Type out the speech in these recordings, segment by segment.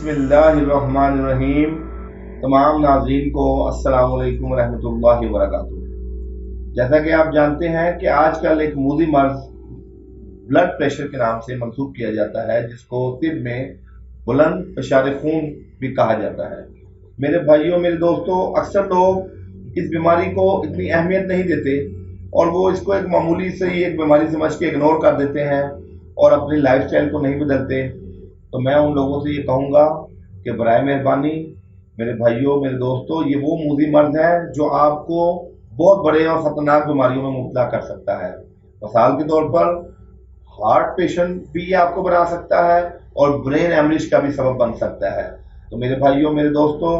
बिस्मिल्लाहिर्रहमानिर्रहीम। तमाम नाज़रीन को अस्सलाम वालेकुम रहमतुल्लाहि व बरकातुहू। जैसा कि आप जानते हैं कि आजकल एक मूदी मर्ज ब्लड प्रेशर के नाम से मंसूब किया जाता है, जिसको तिब में बुलंद फशार खून भी कहा जाता है। मेरे भाइयों, मेरे दोस्तों, अक्सर लोग इस बीमारी को इतनी अहमियत नहीं देते और वो इसको एक मामूली से ही एक बीमारी समझ के इग्नोर कर देते हैं और अपनी लाइफस्टाइल को नहीं बदलते। तो मैं उन लोगों से ये कहूँगा कि बराए मेहरबानी मेरे भाइयों, मेरे दोस्तों, ये वो मूदी मर्ज है जो आपको बहुत बड़े और ख़तरनाक बीमारियों में मुब्तला कर सकता है। मिसाल के तौर पर हार्ट पेशेंट भी ये आपको बना सकता है और ब्रेन एमरिज का भी सबब बन सकता है। तो मेरे भाइयों, मेरे दोस्तों,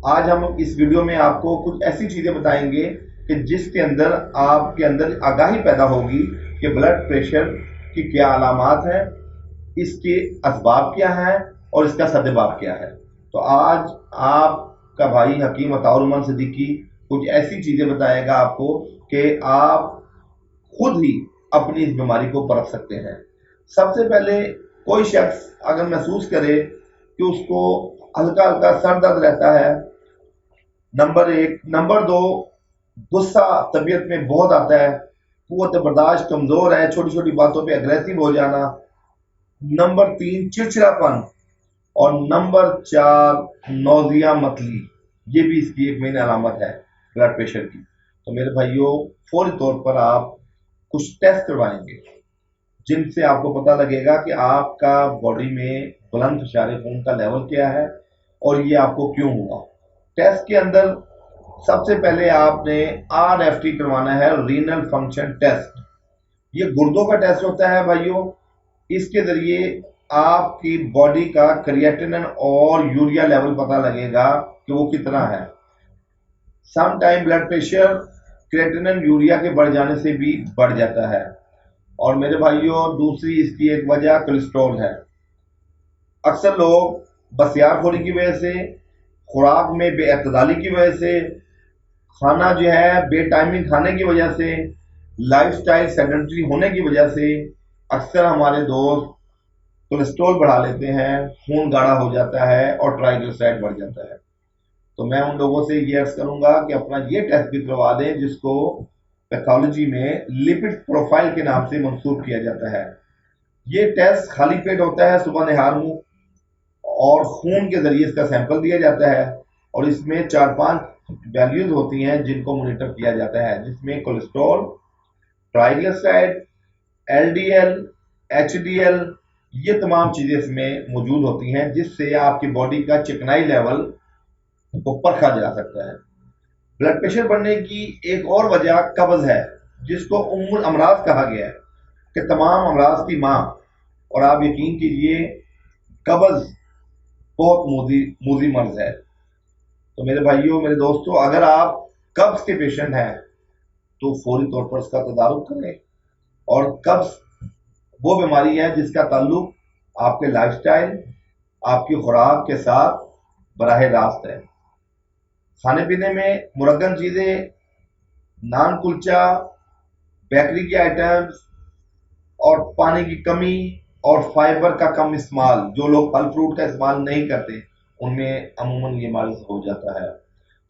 आज हम इस वीडियो में आपको कुछ ऐसी चीज़ें बताएंगे कि जिसके अंदर आपके अंदर आगाही पैदा होगी कि ब्लड प्रेशर की क्या अलामात हैं, इसके असबाब क्या हैं और इसका सद्देबाब क्या है। तो आज आपका भाई हकीम अताउर रहमान सिद्दीकी कुछ ऐसी चीज़ें बताएगा आपको कि आप खुद ही अपनी इस बीमारी को परख सकते हैं। सबसे पहले, कोई शख्स अगर महसूस करे कि उसको हल्का हल्का सर दर्द रहता है, नंबर एक। नंबर दो, गुस्सा तबीयत में बहुत आता है, कुव्वत बर्दाश्त कमज़ोर है, छोटी छोटी बातों पे अग्रेसिव हो जाना। नंबर तीन, चिड़चिड़ापन। और नंबर चार, नौजिया मतली। ये भी इसकी एक मेन अलामत है ब्लड प्रेशर की। तो मेरे भाइयों, फौरी तौर पर आप कुछ टेस्ट करवाएंगे जिनसे आपको पता लगेगा कि आपका बॉडी में बुलंद फशार खून का लेवल क्या है और ये आपको क्यों हुआ। टेस्ट के अंदर सबसे पहले आपने RFT करवाना है, रीनल फंक्शन टेस्ट। ये गुर्दों का टेस्ट होता है भाइयों। इसके जरिए आपकी बॉडी का क्रिएटिनिन और यूरिया लेवल पता लगेगा कि वो कितना है। Some time blood pressure creatinine urea के बढ़ जाने से भी बढ़ जाता है। और मेरे भाइयों, दूसरी इसकी एक वजह कोलेस्ट्रॉल है। अक्सर लोग बसियारखोरी की वजह से, खुराक में बेअतदाली की वजह से, खाना जो है बेटाइमिंग खाने की वजह से, लाइफस्टाइल सेडेंटरी होने की वजह से अक्सर हमारे दोस्त कोलेस्ट्रॉल बढ़ा लेते हैं, खून गाढ़ा हो जाता है और ट्राइग्लिसराइड बढ़ जाता है। तो मैं उन लोगों से ये अर्ज करूंगा कि अपना ये टेस्ट भी करवा दें, जिसको पैथोलॉजी में लिपिड प्रोफाइल के नाम से मंसूब किया जाता है। ये टेस्ट खाली पेट होता है, सुबह निहार मुंह, और खून के जरिए इसका सैंपल दिया जाता है और इसमें 4-5 वैल्यूज होती हैं जिनको मॉनिटर किया जाता है, जिसमें कोलेस्ट्रॉल, ट्राइग्लिसराइड, LDL, HDL, ये तमाम चीज़ें इसमें मौजूद होती हैं, जिससे आपकी बॉडी का चिकनाई लेवल को परखा जा सकता है। ब्लड प्रेशर बढ़ने की एक और वजह कब्ज है, जिसको उम्मुल अमराज कहा गया है कि तमाम अमराज की माँ। और आप यकीन कीजिए, कब्ज बहुत मूजी मर्ज है। तो मेरे भाइयों, मेरे दोस्तों, अगर आप कब्ज के पेशेंट हैं तो फौरी तौर पर उसका तदारुक करें। और कब्ज वो बीमारी है जिसका ताल्लुक आपके लाइफस्टाइल, आपकी खुराक के साथ बराह रास्त है। खाने पीने में मुरगन चीज़ें, नान कुलचा, बेकरी के आइटम्स और पानी की कमी और फाइबर का कम इस्तेमाल, जो लोग फल फ्रूट का इस्तेमाल नहीं करते, उनमें अमूमन ये मर्ज हो जाता है।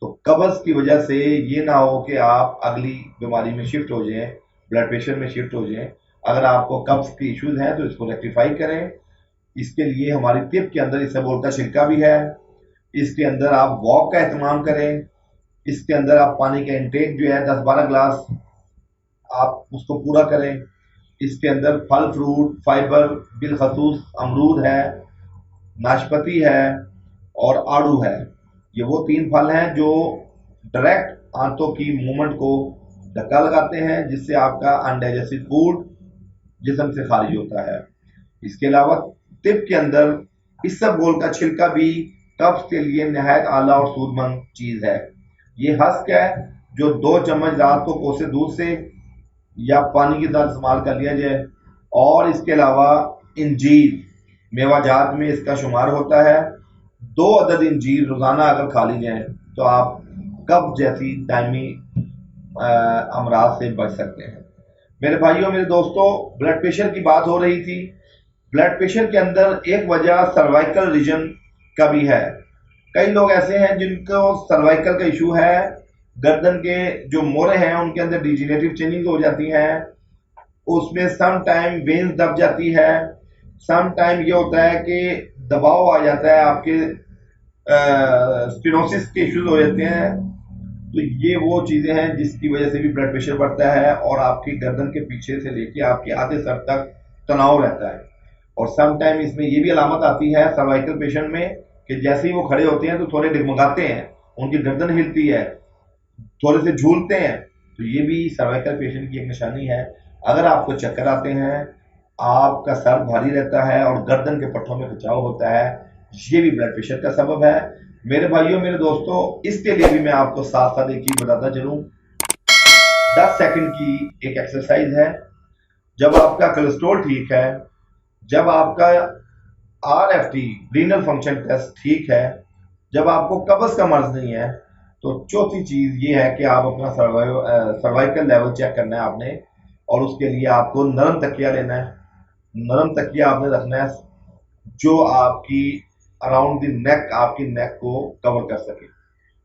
तो कब्ज की वजह से ये ना हो कि आप अगली बीमारी में शिफ्ट हो जाएं, ब्लड प्रेशर में शिफ्ट हो जाएं। अगर आपको कब्ज के इश्यूज हैं तो इसको रेक्टिफाई करें। इसके लिए हमारी तिब के अंदर इसबगोल का छिलका भी है। इसके अंदर आप वॉक का एहतमाम करें। इसके अंदर आप पानी का इंटेक जो है 10-12 ग्लास आप उसको पूरा करें। इसके अंदर फल फ्रूट, फाइबर, बिलखसूस अमरूद है, नाशपाती है और आड़ू है। ये वो 3 फल हैं जो डायरेक्ट आंतों की मूवमेंट को धक्का लगाते हैं, जिससे आपका अनडाइजेस्टेड फूड जिस्म से खारिज होता है। इसके अलावा तिब के अंदर इसबगोल का छिलका भी कब्ज के लिए नहायत आला और सूदमंद चीज़ है। ये हस्क है जो 2 चम्मच रात को कोसे दूध से या पानी के साथ इस्तेमाल कर लिया जाए। और इसके अलावा इंजीर मेवाजात में इसका शुमार होता है। 2 अदद इंजीर रोज़ाना अगर खा ली जाए तो आप कब्ज जैसी दायमी अमराज से बच सकते हैं। मेरे भाइयों, मेरे दोस्तों, ब्लड प्रेशर की बात हो रही थी। ब्लड प्रेशर के अंदर एक वजह सर्वाइकल रीजन कभी है। कई लोग ऐसे हैं जिनको सर्वाइकल का इशू है, गर्दन के जो मोरे हैं उनके अंदर डिजेनरेटिव चेंजिंग हो जाती हैं, उसमें सम टाइम वेन्स दब जाती है, सम टाइम ये होता है कि दबाव आ जाता है, आपके स्टेनोसिस के इश्यूज हो जाते हैं। तो ये वो चीजें हैं जिसकी वजह से भी ब्लड प्रेशर बढ़ता है और आपकी गर्दन के पीछे से लेके आपके आधे सर तक तनाव रहता है। और सम टाइम इसमें ये भी अलामत आती है सर्वाइकल पेशेंट में कि जैसे ही वो खड़े होते हैं तो थोड़े डगमगाते हैं, उनकी गर्दन हिलती है, थोड़े से झूलते हैं। तो ये भी सर्वाइकल पेशेंट की एक निशानी है। अगर आपको चक्कर आते हैं, आपका सर भारी रहता है और गर्दन के पट्टों में खिंचाव होता है, ये भी ब्लड प्रेशर का सबब है। मेरे भाइयों, मेरे दोस्तों, इसके लिए भी मैं आपको साथ साथ एक चीज बताता चलूं। 10 सेकंड की एक एक्सरसाइज है। जब आपका कोलेस्ट्रॉल ठीक है, जब आपका RFT रीनल फंक्शन टेस्ट ठीक है, जब आपको कब्ज का मर्ज नहीं है, तो चौथी चीज ये है कि आप अपना सर्वाइकल लेवल चेक करना है आपने। और उसके लिए आपको नरम तकिया लेना है, नरम तकिया आपने रखना है जो आपकी अराउंड द नेक, आपकी नेक को कवर कर सके।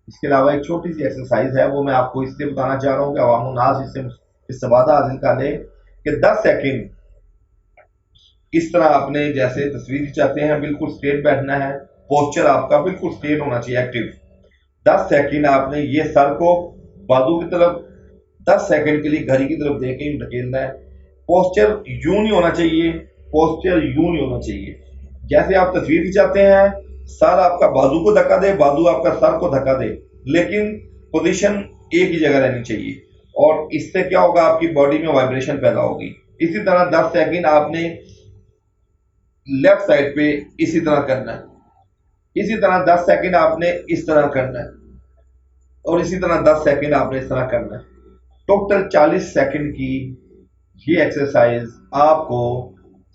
इसके अलावा एक छोटी सी एक्सरसाइज है, वो मैं आपको इसलिए बताना चाह रहा हूँ कि अवाम नाज इससे इस्तेफादा हासिल कर ले कि 10 सेकंड इस तरह आपने जैसे तस्वीर खिंचाते हैं, बिल्कुल स्ट्रेट बैठना है, पोस्चर आपका बिल्कुल स्ट्रेट होना चाहिए, एक्टिव। 10 सेकंड आपने ये सर को बाजू की तरफ 10 सेकंड के लिए घड़ी की तरफ देख के ढकेलना है। पोस्चर यूं नहीं होना चाहिए, पोस्चर यूं नहीं होना चाहिए। जैसे आप तस्वीर खिंचाते हैं, सर आपका बाजू को धक्का दे, बाजू आपका सर को धक्का दे, लेकिन पोजीशन एक ही जगह रहनी चाहिए। और इससे क्या होगा, आपकी बॉडी में वाइब्रेशन पैदा होगी। इसी तरह 10 सेकंड आपने लेफ्ट साइड पे इसी तरह करना है, इसी तरह 10 सेकंड आपने इस तरह करना है, और इसी तरह 10 सेकंड आपने इस तरह करना है। टोटल 40 सेकंड की ये एक्सरसाइज आपको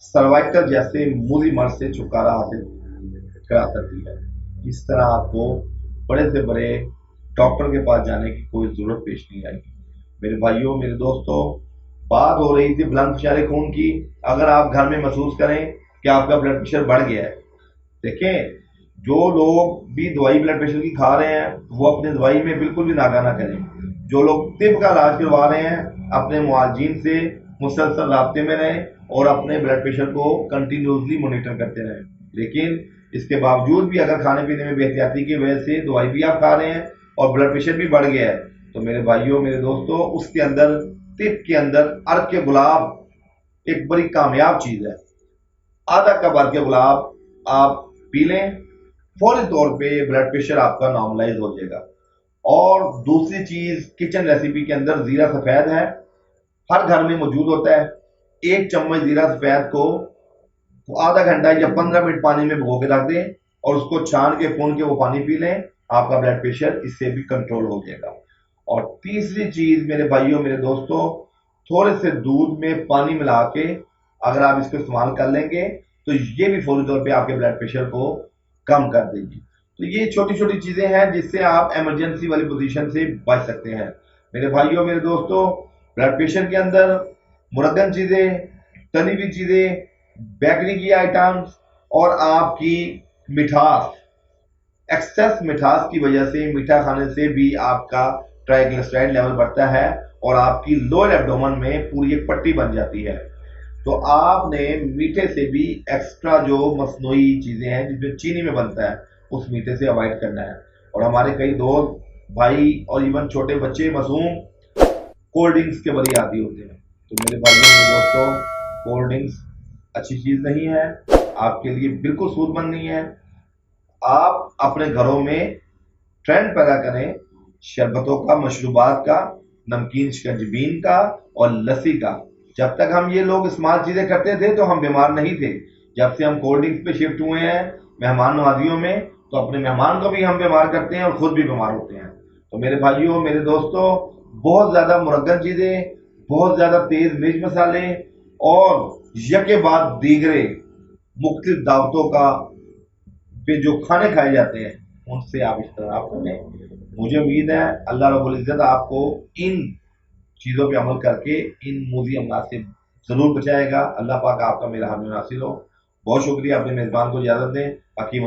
सर्वाइकल जैसे मूली मर्ज से छुटकारा हासिल करा सकती है। इस तरह आपको बड़े से बड़े डॉक्टर के पास जाने की कोई जरूरत पेश नहीं आएगी। मेरे भाइयों, मेरे दोस्तों, बात हो रही थी बुलंद फशारे खून की। अगर आप घर में महसूस करें कि आपका ब्लड प्रेशर बढ़ गया है, देखें, जो लोग भी दवाई ब्लड प्रेशर की खा रहे हैं वो अपनी दवाई में बिल्कुल भी नागा करें। जो लोग तिब का इलाज करवा रहे हैं, अपने मुआजिन से मुसलसल राब्ते में रहें और अपने ब्लड प्रेशर को कंटिन्यूसली मॉनिटर करते रहें। लेकिन इसके बावजूद भी अगर खाने पीने में बेहतियाती की वजह से दवाई भी आप खा रहे हैं और ब्लड प्रेशर भी बढ़ गया है, तो मेरे भाइयों, मेरे दोस्तों, उसके अंदर तिब के अंदर अर्क के गुलाब एक बड़ी कामयाब चीज है। आधा कप अर्क के गुलाब आप पी लें, फौरी तौर पे ब्लड प्रेशर आपका नॉर्मलाइज हो जाएगा। और दूसरी चीज, किचन रेसिपी के अंदर जीरा सफेद है, हर घर में मौजूद होता है। 1 चम्मच जीरा सफेद को आधा घंटा या 15 मिनट पानी में भिगो के रख दें और उसको छान के फून के वो पानी पी लें, आपका ब्लड प्रेशर इससे भी कंट्रोल हो जाएगा। और तीसरी चीज मेरे भाइयों, मेरे दोस्तों, थोड़े से दूध में पानी मिला के अगर आप इसको इस्तेमाल कर लेंगे तो ये भी फौरी तौर पे आपके ब्लड प्रेशर को कम कर देगी। तो ये छोटी छोटी चीजें हैं जिससे आप इमरजेंसी वाली पोजीशन से बच सकते हैं। मेरे भाइयों, मेरे दोस्तों, ब्लड प्रेशर के अंदर मुरगन चीजें, तली हुई चीजें, बेकरी की आइटम्स और आपकी मिठास, एक्सेस मिठास की वजह से, मीठा खाने से भी आपका ट्राइग्लिसराइड लेवल बढ़ता है और आपकी लोअर एब्डोमेन में पूरी एक पट्टी बन जाती है। तो आपने मीठे से भी एक्स्ट्रा जो मसनूई चीजें हैं जिसमें चीनी में बनता है, उस मीठे से अवॉइड करना है। और हमारे कई दोस्त, भाई और इवन छोटे बच्चे मासूम कोल्ड ड्रिंक्स के बड़ी आदी होते हैं। तो मेरे भाइयों, मेरे दोस्तों, कोल्ड ड्रिंक्स अच्छी चीज नहीं है, आपके लिए बिल्कुल सूदमंद नहीं है। आप अपने घरों में ट्रेंड पैदा करें शरबतों का, मशरूबात का, नमकीन शिकंजबीन का और लस्सी का। जब तक हम ये लोग स्मार्ट चीजें करते थे तो हम बीमार नहीं थे। जब से हम कोल्ड ड्रिंक्स पे शिफ्ट हुए हैं मेहमान नवाजियों में, तो अपने मेहमान को भी हम बीमार करते हैं और खुद भी बीमार होते हैं। तो मेरे भाइयों, मेरे दोस्तों, बहुत ज्यादा मुरगन चीजें, बहुत ज्यादा तेज मिर्च मसाले और यके बाद दीगरे मुख्तलिफ दावतों का पे जो खाने खाए जाते हैं उनसे आप इज्तनाब करें। मुझे उम्मीद है अल्लाह रब्बुल इज्जत आपको इन चीज़ों पे अमल करके इन मूजी अमराज से ज़रूर बचाएगा। अल्लाह पाक आपका मेरा हामी नासिल हो। बहुत शुक्रिया, अपने मेज़बान को इजाज़त दें। हकीम